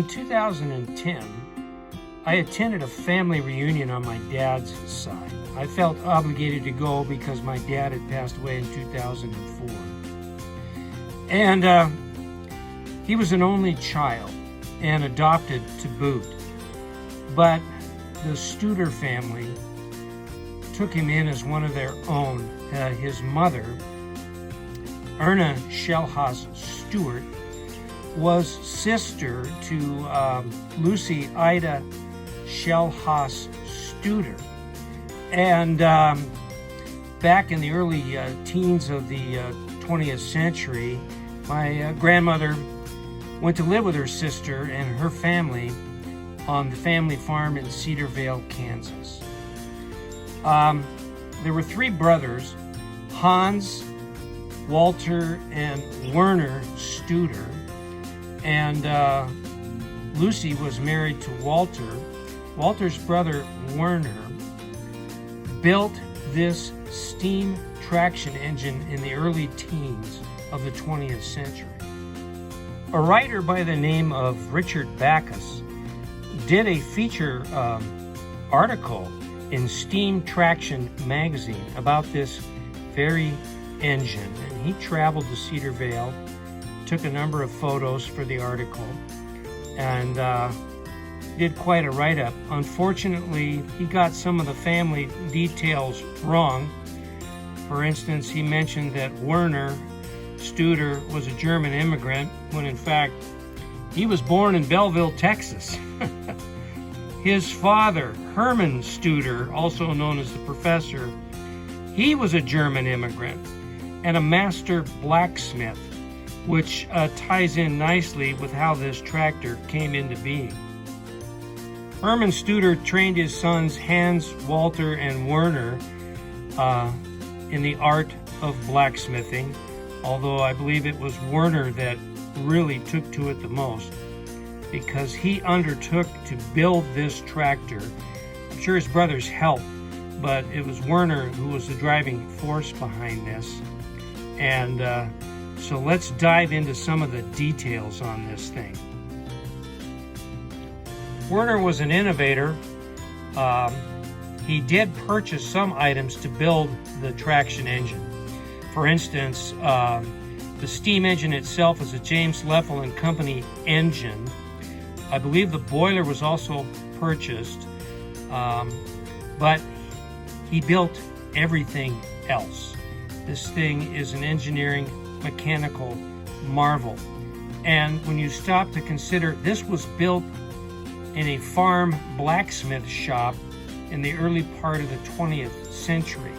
In 2010, I attended a family reunion on my dad's side. I felt obligated to go because my dad had passed away in 2004. And he was an only child and adopted to boot. But the Studer family took him in as one of their own. His mother, Erna Schellhaus Stewart, was sister to Lucy Ida Schellhaus Studer. And back in the early teens of the 20th century, my grandmother went to live with her sister and her family on the family farm in Cedar Vale, Kansas. There were three brothers, Hans, Walter, and Werner Studer. And Lucy was married to Walter. Walter's brother, Werner, built this steam traction engine in the early teens of the 20th century. A writer by the name of Richard Backus did a feature article in Steam Traction magazine about this very engine. And he traveled to Cedar Vale, took a number of photos for the article, and did quite a write-up. Unfortunately, he got some of the family details wrong. For instance, he mentioned that Werner Studer was a German immigrant, when in fact, he was born in Belleville, Texas. His father, Hermann Studer, also known as the Professor, he was a German immigrant and a master blacksmith, which ties in nicely with how this tractor came into being. Hermann Studer trained his sons Hans, Walter, and Werner in the art of blacksmithing, although I believe it was Werner that really took to it the most, because he undertook to build this tractor. I'm sure his brothers helped, but it was Werner who was the driving force behind this. And so let's dive into some of the details on this thing. Werner was an innovator. He did purchase some items to build the traction engine. For instance, the steam engine itself is a James Leffel and Company engine. I believe the boiler was also purchased, but he built everything else. This thing is an engineering mechanical marvel. And when you stop to consider, this was built in a farm blacksmith shop in the early part of the 20th century.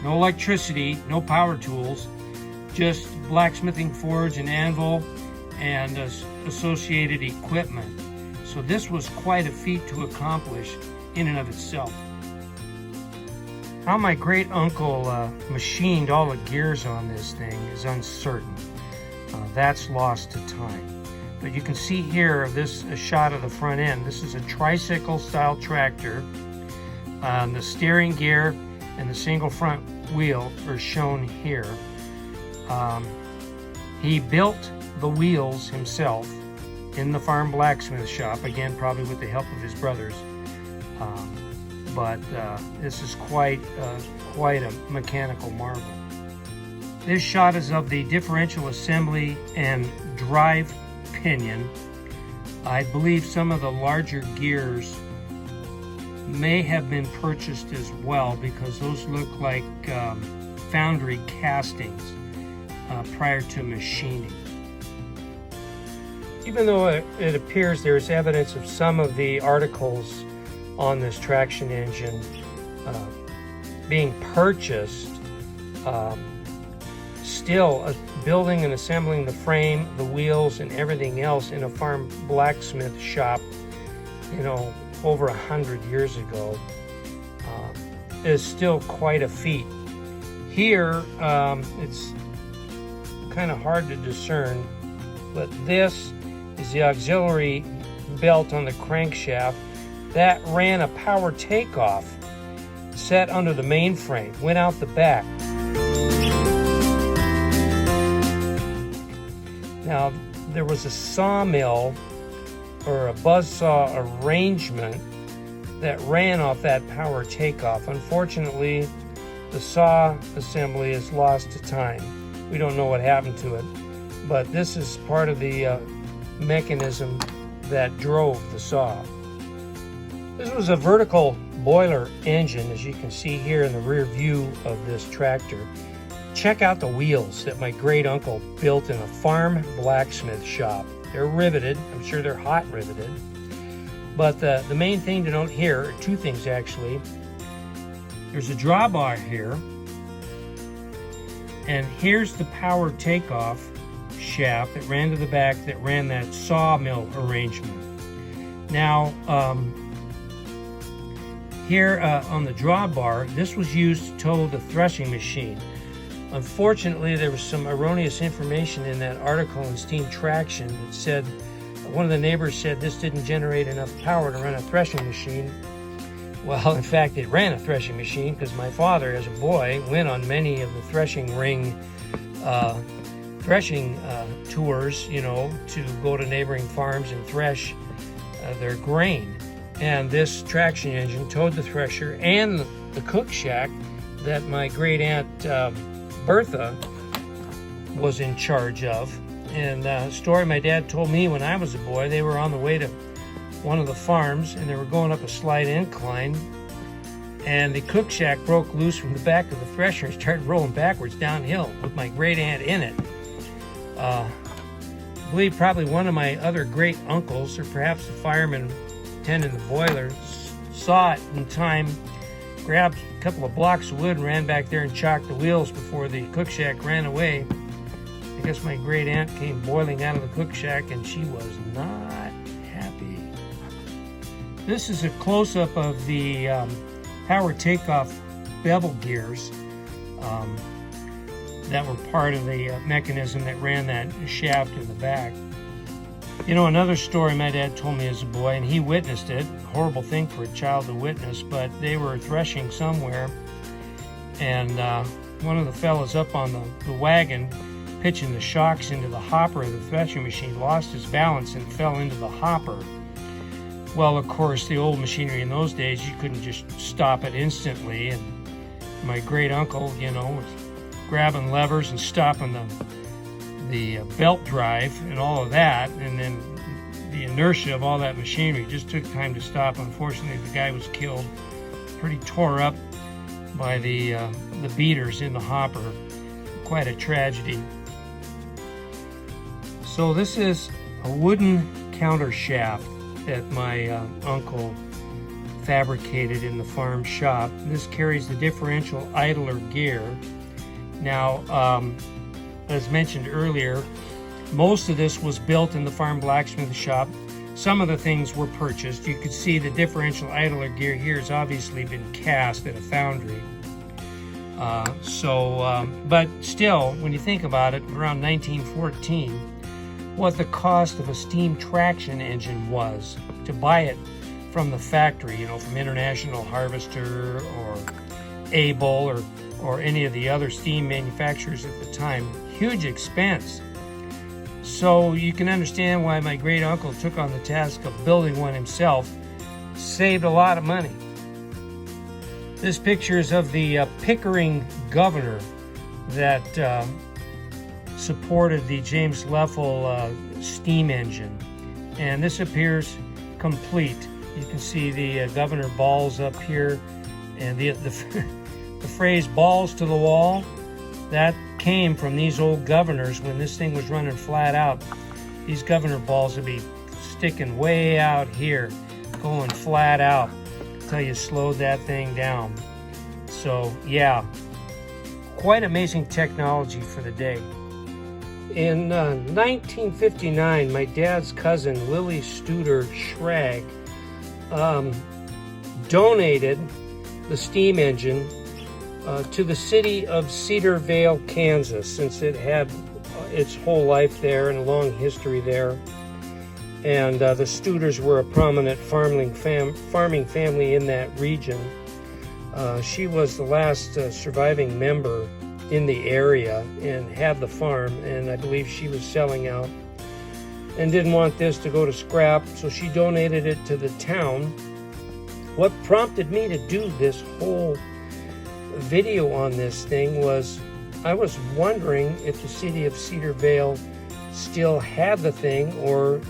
No electricity, no power tools, just blacksmithing forge and anvil and associated equipment. So this was quite a feat to accomplish in and of itself. How my great uncle machined all the gears on this thing is uncertain. That's lost to time. But you can see here this a shot of the front end. This is a tricycle style tractor. The steering gear and the single front wheel are shown here. He built the wheels himself in the farm blacksmith shop, again probably with the help of his brothers. But this is quite a mechanical marvel. This shot is of the differential assembly and drive pinion. I believe some of the larger gears may have been purchased as well, because those look like foundry castings prior to machining. Even though it appears there's evidence of some of the articles on this traction engine being purchased, still building and assembling the frame, the wheels, and everything else in a farm blacksmith shop, over 100 years ago, is still quite a feat. Here, it's kind of hard to discern, but this is the auxiliary belt on the crankshaft that ran a power takeoff set under the mainframe, went out the back. Now, there was a sawmill or a buzzsaw arrangement that ran off that power takeoff. Unfortunately, the saw assembly is lost to time. We don't know what happened to it, but this is part of the mechanism that drove the saw. This was a vertical boiler engine, as you can see here in the rear view of this tractor. Check out the wheels that my great uncle built in a farm blacksmith shop. They're riveted. I'm sure they're hot riveted. But the main thing to note here, or two things actually, there's a drawbar here, and here's the power takeoff shaft that ran to the back that ran that sawmill arrangement. Now, here on the drawbar, this was used to tow the threshing machine. Unfortunately, there was some erroneous information in that article in Steam Traction that said, one of the neighbors said this didn't generate enough power to run a threshing machine. Well, in fact, it ran a threshing machine because my father, as a boy, went on many of the threshing ring tours, you know, to go to neighboring farms and thresh their grain. And this traction engine towed the thresher and the cook shack that my great aunt Bertha was in charge of. And a story my dad told me when I was a boy, they were on the way to one of the farms and they were going up a slight incline, and the cook shack broke loose from the back of the thresher and started rolling backwards downhill with my great aunt in it. I believe probably one of my other great uncles, or perhaps the fireman tending the boiler, saw it in time, grabbed a couple of blocks of wood and ran back there and chocked the wheels before the cook shack ran away. I guess my great aunt came boiling out of the cook shack and she was not happy. This is a close-up of the power takeoff bevel gears that were part of the mechanism that ran that shaft in the back. You know, another story my dad told me as a boy, and he witnessed it, horrible thing for a child to witness, but they were threshing somewhere, and one of the fellas up on the wagon pitching the shocks into the hopper of the threshing machine lost his balance and fell into the hopper. Well, of course, the old machinery in those days, you couldn't just stop it instantly, and my great uncle, you know, was grabbing levers and stopping the belt drive and all of that, and then the inertia of all that machinery just took time to stop. Unfortunately, the guy was killed, pretty tore up by the beaters in the hopper. Quite a tragedy. So this is a wooden counter shaft that my uncle fabricated in the farm shop. This carries the differential idler gear. Now, as mentioned earlier, most of this was built in the farm blacksmith shop. Some of the things were purchased. You could see the differential idler gear here has obviously been cast at a foundry. But still, when you think about it, around 1914, what the cost of a steam traction engine was to buy it from the factory, you know, from International Harvester or Able or any of the other steam manufacturers at the time. Huge expense. So you can understand why my great uncle took on the task of building one himself. Saved a lot of money. This picture is of the Pickering Governor that supported the James Leffel steam engine, and this appears complete. You can see the Governor balls up here, and the phrase "balls to the wall," that came from these old governors. When this thing was running flat out, these Governor balls would be sticking way out here, going flat out until you slowed that thing down. So yeah, quite amazing technology for the day. In 1959, my dad's cousin, Lily Studer Schrag, donated the steam engine to the city of Cedar Vale, Kansas, since it had its whole life there and a long history there. And the Studers were a prominent farming family in that region. She was the last surviving member in the area and had the farm, and I believe she was selling out and didn't want this to go to scrap, so she donated it to the town. What prompted me to do this whole video on this thing was I was wondering if the city of Cedar Vale still had the thing, or,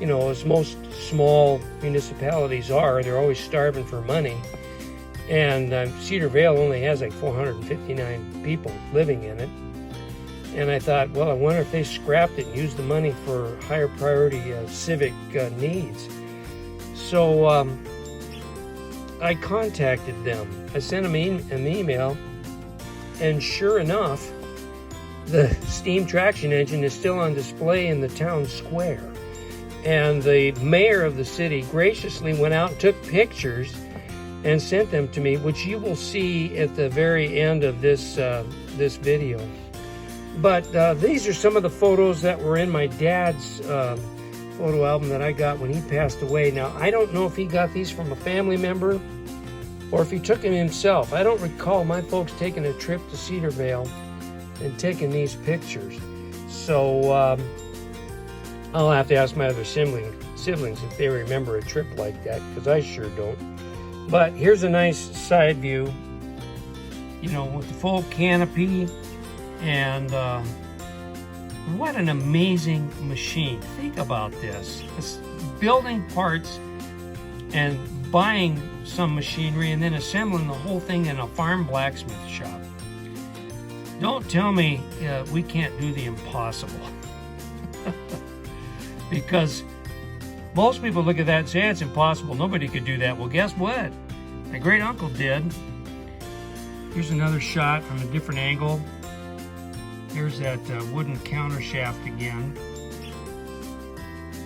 you know, as most small municipalities are, they're always starving for money. And Cedar Vale only has like 459 people living in it. And I thought, well, I wonder if they scrapped it and used the money for higher priority civic needs. So I contacted them. I sent them an email, and sure enough, the steam traction engine is still on display in the town square. And the mayor of the city graciously went out and took pictures and sent them to me, which you will see at the very end of this video. But these are some of the photos that were in my dad's photo album that I got when he passed away. Now, I don't know if he got these from a family member or if he took them himself. I don't recall my folks taking a trip to Cedar Vale and taking these pictures. So I'll have to ask my other siblings if they remember a trip like that, because I sure don't. But here's a nice side view, you know, with the full canopy. And what an amazing machine. Think about this. It's building parts and buying some machinery and then assembling the whole thing in a farm blacksmith shop. Don't tell me we can't do the impossible. Because most people look at that and say, it's impossible. Nobody could do that. Well, guess what? My great uncle did. Here's another shot from a different angle. Here's that wooden counter shaft again.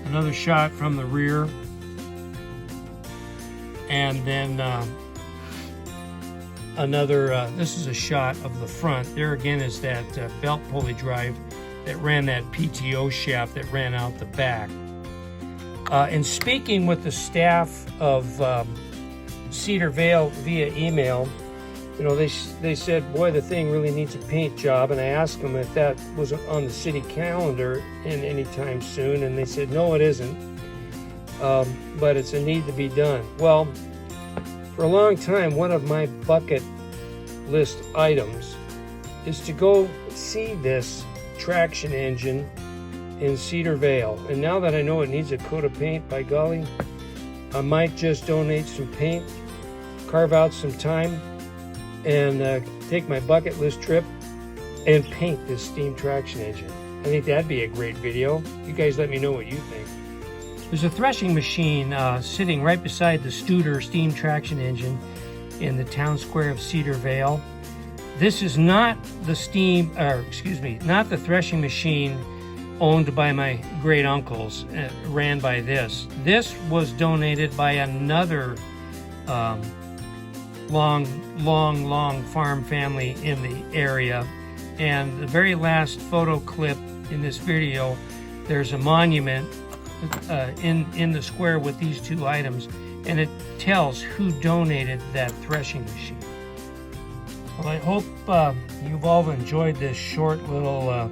Another shot from the rear. And then another, this is a shot of the front. There again is that belt pulley drive that ran that PTO shaft that ran out the back. In speaking with the staff of Cedar Vale via email, you know, they said, boy, the thing really needs a paint job. And I asked them if that was on the city calendar in any time soon. And they said, no, it isn't. But it's a need to be done. Well, for a long time, one of my bucket list items is to go see this traction engine in Cedar Vale. And now that I know it needs a coat of paint, by golly, I might just donate some paint, carve out some time, and take my bucket list trip and paint this steam traction engine. I think that'd be a great video. You guys let me know what you think. There's a threshing machine sitting right beside the Studer steam traction engine in the town square of Cedar Vale. This is not the not the threshing machine owned by my great uncles, ran by this. This was donated by another long farm family in the area. And the very last photo clip in this video, there's a monument in the square with these two items, and it tells who donated that threshing machine. Well, I hope you've all enjoyed this short little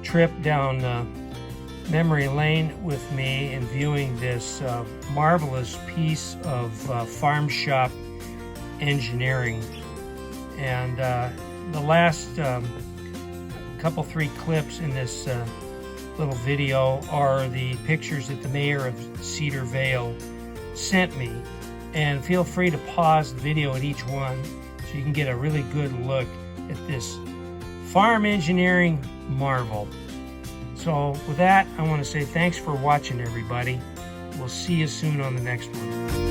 trip down memory lane with me and viewing this marvelous piece of farm shop engineering. And the last three clips in this little video are the pictures that the mayor of Cedar Vale sent me. And feel free to pause the video at each one so you can get a really good look at this farm engineering marvel. So with that, I want to say thanks for watching, everybody. We'll see you soon on the next one.